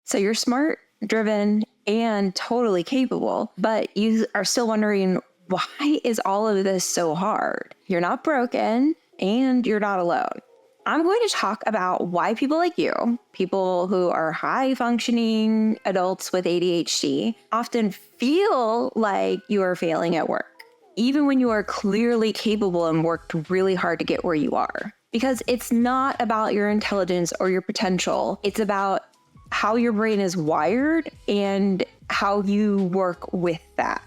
So you're smart, driven, and totally capable, but you are still wondering, why is all of this so hard? You're not broken and you're not alone. I'm going to talk about why people like you, people who are high functioning adults with ADHD, often feel like you are failing at work, even when you are clearly capable and worked really hard to get where you are. Because it's not about your intelligence or your potential. It's about how your brain is wired and how you work with that.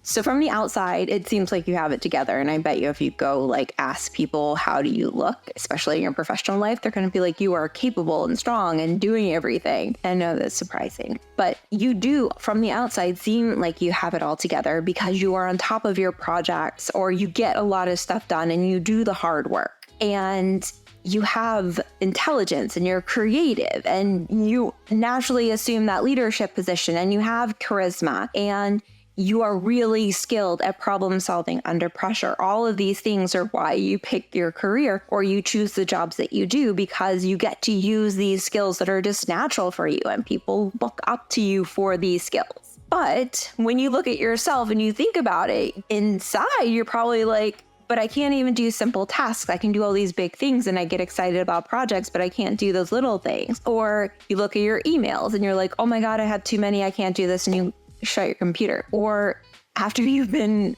So from the outside, it seems like you have it together. And I bet you if you go ask people, how do you look, especially in your professional life, they're going to be like, you are capable and strong and doing everything. I know that's surprising, but you do from the outside seem like you have it all together because you are on top of your projects, or you get a lot of stuff done and you do the hard work. And you have intelligence and you're creative and you naturally assume that leadership position and you have charisma and you are really skilled at problem solving under pressure. All of these things are why you pick your career or you choose the jobs that you do, because you get to use these skills that are just natural for you and people look up to you for these skills. But when you look at yourself and you think about it, inside you're probably like, but I can't even do simple tasks. I can do all these big things and I get excited about projects, but I can't do those little things. Or you look at your emails and you're like, oh my God, I had too many. I can't do this. And you shut your computer. Or after you've been,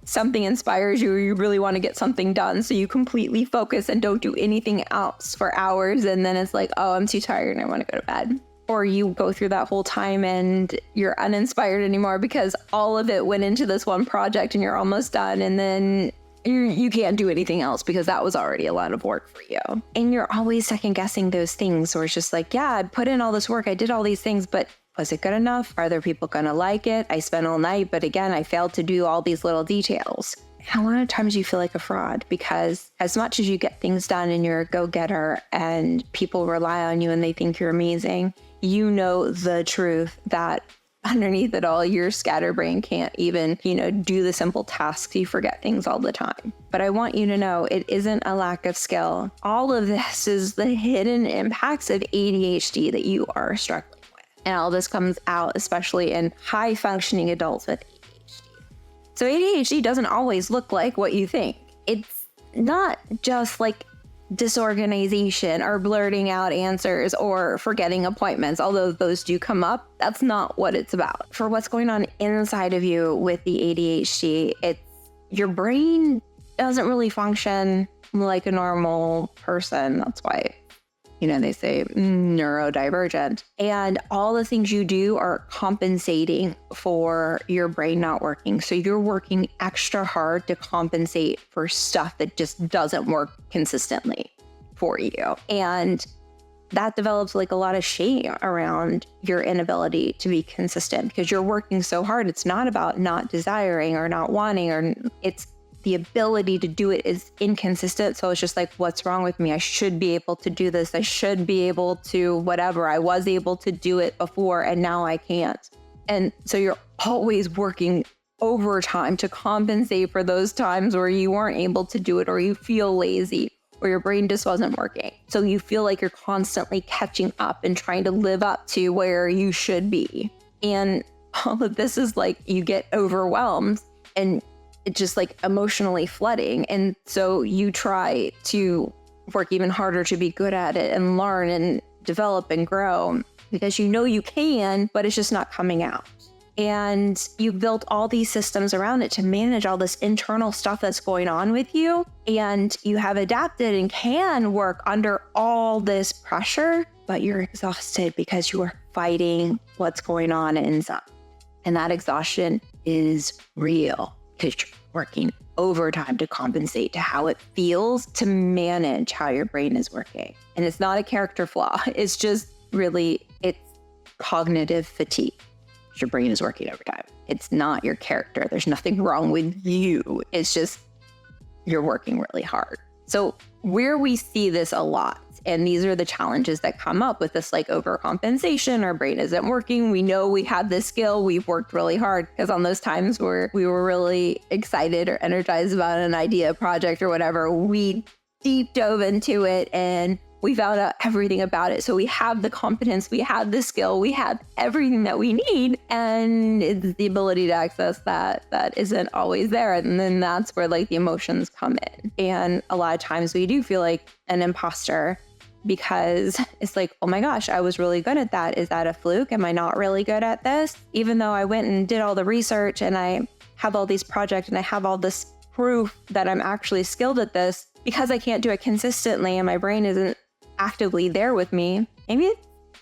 something inspires you or you really want to get something done. So you completely focus and don't do anything else for hours. And then it's like, oh, I'm too tired and I want to go to bed. Or you go through that whole time and you're uninspired anymore because all of it went into this one project and you're almost done. And then you can't do anything else because that was already a lot of work for you. And you're always second guessing those things where it's just like, yeah, I put in all this work. I did all these things, but was it good enough? Are there people going to like it? I spent all night, but again, I failed to do all these little details. And a lot of times you feel like a fraud because as much as you get things done and you're a go-getter and people rely on you and they think you're amazing, you know the truth that underneath it all, your scatterbrain can't even, do the simple tasks. You forget things all the time. But I want you to know it isn't a lack of skill. All of this is the hidden impacts of ADHD that you are struggling with. And all this comes out, especially in high functioning adults with ADHD. So ADHD doesn't always look like what you think. It's not just like disorganization or blurting out answers or forgetting appointments, although those do come up. That's not what it's about. For what's going on inside of you with the ADHD, it's your brain doesn't really function like a normal person. That's why, they say neurodivergent. And all the things you do are compensating for your brain not working. So you're working extra hard to compensate for stuff that just doesn't work consistently for you. And that develops a lot of shame around your inability to be consistent because you're working so hard. It's not about not desiring or not wanting, or it's the ability to do it is inconsistent. So it's just like, what's wrong with me? I should be able to do this. I should be able to whatever. I was able to do it before and now I can't. And so you're always working overtime to compensate for those times where you weren't able to do it or you feel lazy or your brain just wasn't working. So you feel like you're constantly catching up and trying to live up to where you should be. And all of this is you get overwhelmed and it's just emotionally flooding. And so you try to work even harder to be good at it and learn and develop and grow because you can, but it's just not coming out. And you've built all these systems around it to manage all this internal stuff that's going on with you. And you have adapted and can work under all this pressure, but you're exhausted because you are fighting what's going on inside. And that exhaustion is real because you're working overtime to compensate to how it feels to manage how your brain is working. And it's not a character flaw. It's just it's cognitive fatigue. Your brain is working overtime. It's not your character. There's nothing wrong with you. It's just you're working really hard. So where we see this a lot, and these are the challenges that come up with this overcompensation, our brain isn't working. We know we have this skill. We've worked really hard because on those times where we were really excited or energized about an idea, project or whatever, we deep dove into it and We found out everything about it. So we have the competence, we have the skill, we have everything that we need. And it's the ability to access that isn't always there. And then that's where like the emotions come in. And a lot of times we do feel like an imposter because it's like, oh my gosh, I was really good at that. Is that a fluke? Am I not really good at this? Even though I went and did all the research and I have all these projects and I have all this proof that I'm actually skilled at this, because I can't do it consistently and my brain isn't actively there with me, maybe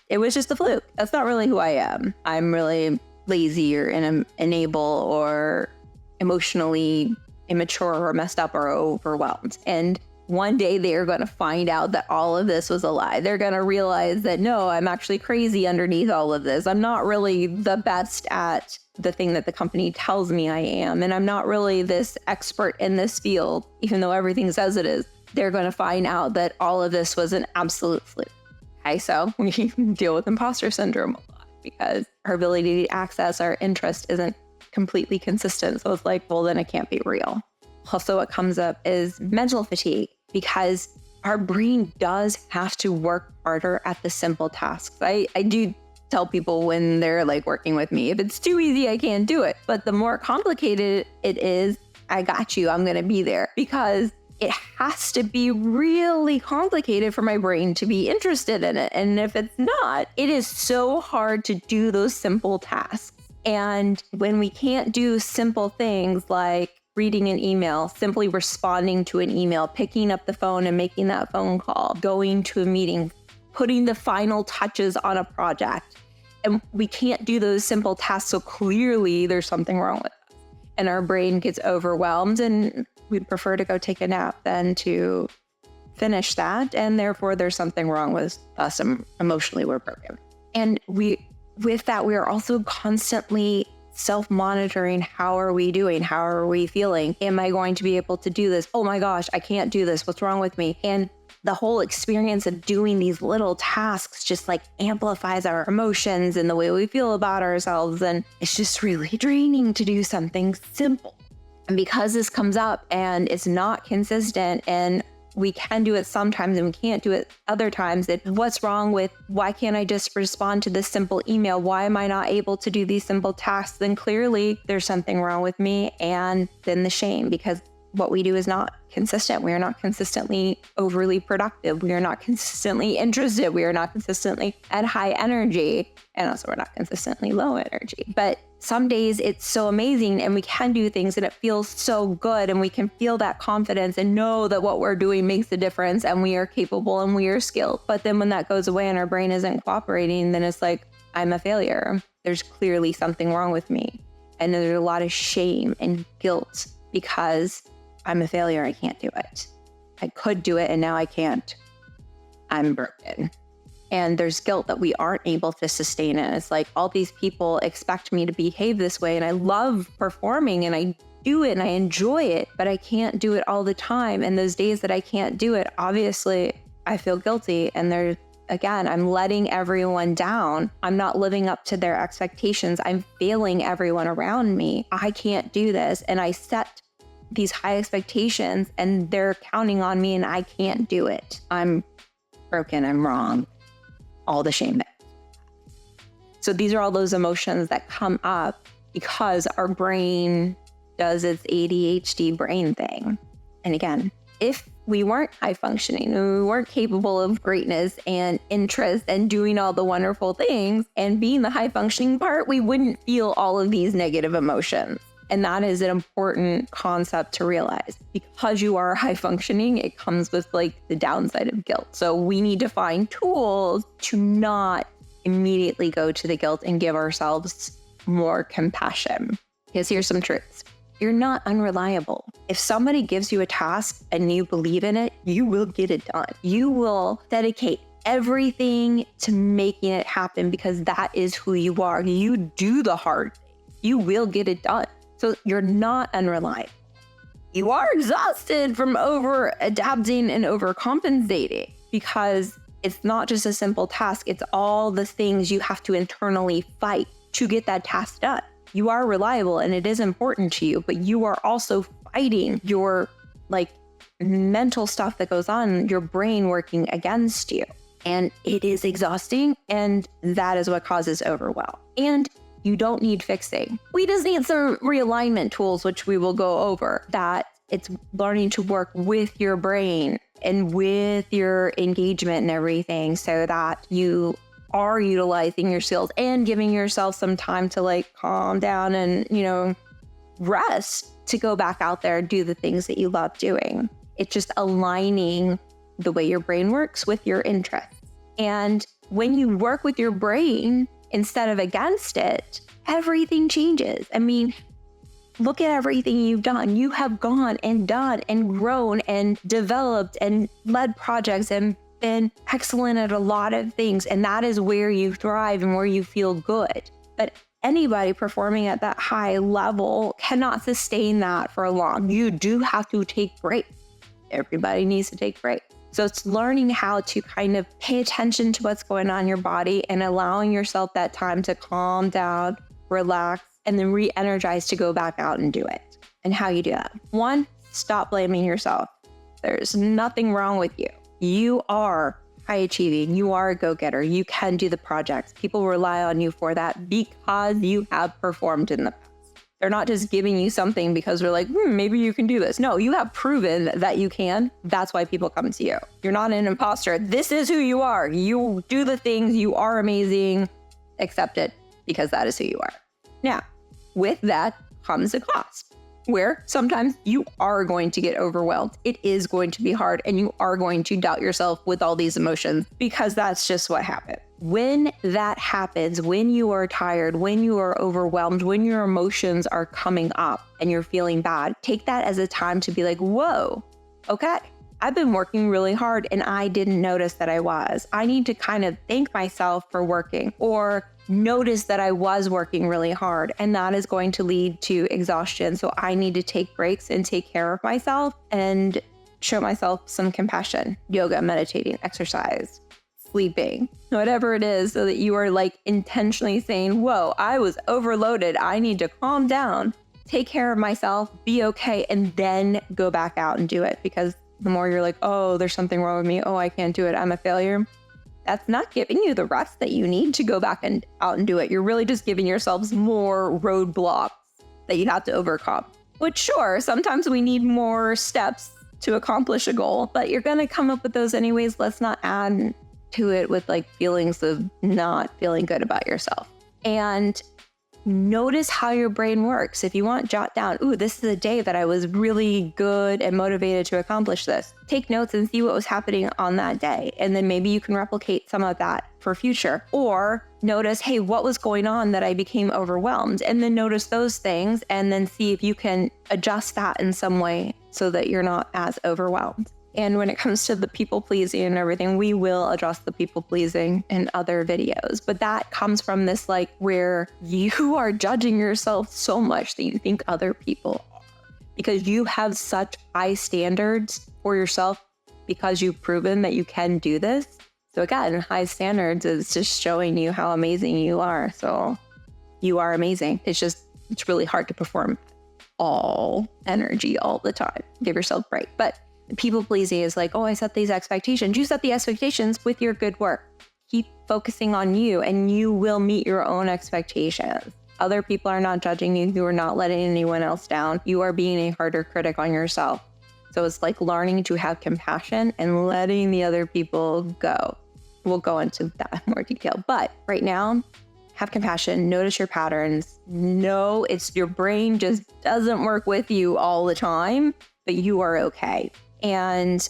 it was just a fluke. That's not really who I am. I'm really lazy or unable or emotionally immature or messed up or overwhelmed. And one day they are going to find out that all of this was a lie. They're going to realize that no, I'm actually crazy underneath all of this. I'm not really the best at the thing that the company tells me I am. And I'm not really this expert in this field, even though everything says it is. They're going to find out that all of this was an absolute fluke. Okay, so we deal with imposter syndrome a lot because our ability to access our interest isn't completely consistent. So it's like, well, then it can't be real. Also, what comes up is mental fatigue because our brain does have to work harder at the simple tasks. I do tell people when they're like working with me, if it's too easy, I can't do it. But the more complicated it is, I got you, I'm going to be there because it has to be really complicated for my brain to be interested in it. And if it's not, it is so hard to do those simple tasks. And when we can't do simple things like reading an email, simply responding to an email, picking up the phone and making that phone call, going to a meeting, putting the final touches on a project, and we can't do those simple tasks, so clearly there's something wrong with us. And our brain gets overwhelmed and we'd prefer to go take a nap than to finish that. And therefore, there's something wrong with us emotionally, we're broken. And with that, we are also constantly self-monitoring. How are we doing? How are we feeling? Am I going to be able to do this? Oh my gosh, I can't do this. What's wrong with me? And the whole experience of doing these little tasks just like amplifies our emotions and the way we feel about ourselves. And it's just really draining to do something simple. And because this comes up and it's not consistent and we can do it sometimes and we can't do it other times, what's wrong with, why can't I just respond to this simple email? Why am I not able to do these simple tasks? Then clearly there's something wrong with me. And then the shame, because what we do is not consistent. We are not consistently overly productive. We are not consistently interested. We are not consistently at high energy. And also we're not consistently low energy. But some days it's so amazing and we can do things and it feels so good and we can feel that confidence and know that what we're doing makes a difference and we are capable and we are skilled. But then when that goes away and our brain isn't cooperating, then it's like, I'm a failure. There's clearly something wrong with me. And there's a lot of shame and guilt because I'm a failure. I can't do it. I could do it and now I can't. I'm broken. And there's guilt that we aren't able to sustain it. It's like all these people expect me to behave this way and I love performing and I do it and I enjoy it, but I can't do it all the time. And those days that I can't do it, obviously I feel guilty. And again, I'm letting everyone down. I'm not living up to their expectations. I'm failing everyone around me. I can't do this. And I set these high expectations and they're counting on me and I can't do it. I'm broken. I'm wrong. All the shame. So these are all those emotions that come up because our brain does its ADHD brain thing. And again, if we weren't high functioning and we weren't capable of greatness and interest and doing all the wonderful things and being the high functioning part, we wouldn't feel all of these negative emotions. And that is an important concept to realize. Because you are high functioning, it comes with like the downside of guilt. So we need to find tools to not immediately go to the guilt and give ourselves more compassion. Because here's some truths. You're not unreliable. If somebody gives you a task and you believe in it, you will get it done. You will dedicate everything to making it happen because that is who you are. You do the hard thing. You will get it done. So you're not unreliable. You are exhausted from over adapting and overcompensating because it's not just a simple task. It's all the things you have to internally fight to get that task done. You are reliable and it is important to you, but you are also fighting your mental stuff that goes on, your brain working against you. And it is exhausting. And that is what causes overwhelm. And you don't need fixing. We just need some realignment tools, which we will go over. That it's learning to work with your brain and with your engagement and everything so that you are utilizing your skills and giving yourself some time to like calm down and, rest to go back out there and do the things that you love doing. It's just aligning the way your brain works with your interests. And when you work with your brain instead of against it, everything changes. I mean, look at everything you've done. You have gone and done and grown and developed and led projects and been excellent at a lot of things. And that is where you thrive and where you feel good. But anybody performing at that high level cannot sustain that for long. You do have to take breaks. Everybody needs to take breaks. So it's learning how to kind of pay attention to what's going on in your body and allowing yourself that time to calm down, relax, and then re-energize to go back out and do it. And how you do that. 1, stop blaming yourself. There's nothing wrong with you. You are high achieving. You are a go-getter. You can do the projects. People rely on you for that because you have performed in the past. They're not just giving you something because they're like, maybe you can do this. No, you have proven that you can. That's why people come to you. You're not an imposter. This is who you are. You do the things. You are amazing. Accept it because that is who you are. Now, with that comes a cost where sometimes you are going to get overwhelmed. It is going to be hard and you are going to doubt yourself with all these emotions because that's just what happens. When that happens, when you are tired, when you are overwhelmed, when your emotions are coming up and you're feeling bad, take that as a time to be like, whoa, okay, I've been working really hard and I didn't notice that I was. I need to kind of thank myself for working or notice that I was working really hard, and that is going to lead to exhaustion. So I need to take breaks and take care of myself and show myself some compassion. Yoga, meditating, exercise, sleeping, whatever it is, so that you are like intentionally saying, whoa, I was overloaded. I need to calm down, take care of myself, be okay, and then go back out and do it. Because the more you're like, oh, there's something wrong with me. Oh, I can't do it. I'm a failure. That's not giving you the rest that you need to go back and out and do it. You're really just giving yourselves more roadblocks that you have to overcome. Which sure, sometimes we need more steps to accomplish a goal, but you're going to come up with those anyways. Let's not add to it with like feelings of not feeling good about yourself. And notice how your brain works. If you want, jot down, this is a day that I was really good and motivated to accomplish this. Take notes and see what was happening on that day. And then maybe you can replicate some of that for future. Or notice, hey, what was going on that I became overwhelmed? And then notice those things and then see if you can adjust that in some way so that you're not as overwhelmed. And when it comes to the people pleasing and everything, we will address the people pleasing in other videos. But that comes from this like where you are judging yourself so much that you think other people are. Because you have such high standards for yourself because you've proven that you can do this. So again, high standards is just showing you how amazing you are. So you are amazing. It's really hard to perform all energy all the time. Give yourself a break. But people pleasing is like, I set these expectations. You set the expectations with your good work. Keep focusing on you and you will meet your own expectations. Other people are not judging you. You are not letting anyone else down. You are being a harder critic on yourself. So it's like learning to have compassion and letting the other people go. We'll go into that in more detail. But right now, have compassion, notice your patterns. Know it's your brain just doesn't work with you all the time, but you are okay. And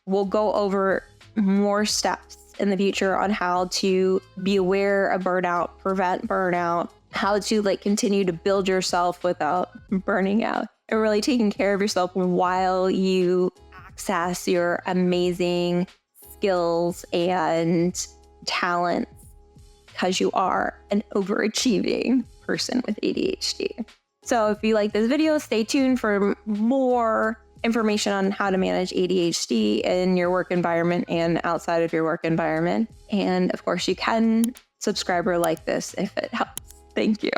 we'll go over more steps in the future on how to be aware of burnout, prevent burnout, how to continue to build yourself without burning out, and really taking care of yourself while you access your amazing skills and talents, because you are an overachieving person with ADHD. So if you like this video, stay tuned for more information on how to manage ADHD in your work environment and outside of your work environment. And of course, you can subscribe or like this if it helps. Thank you.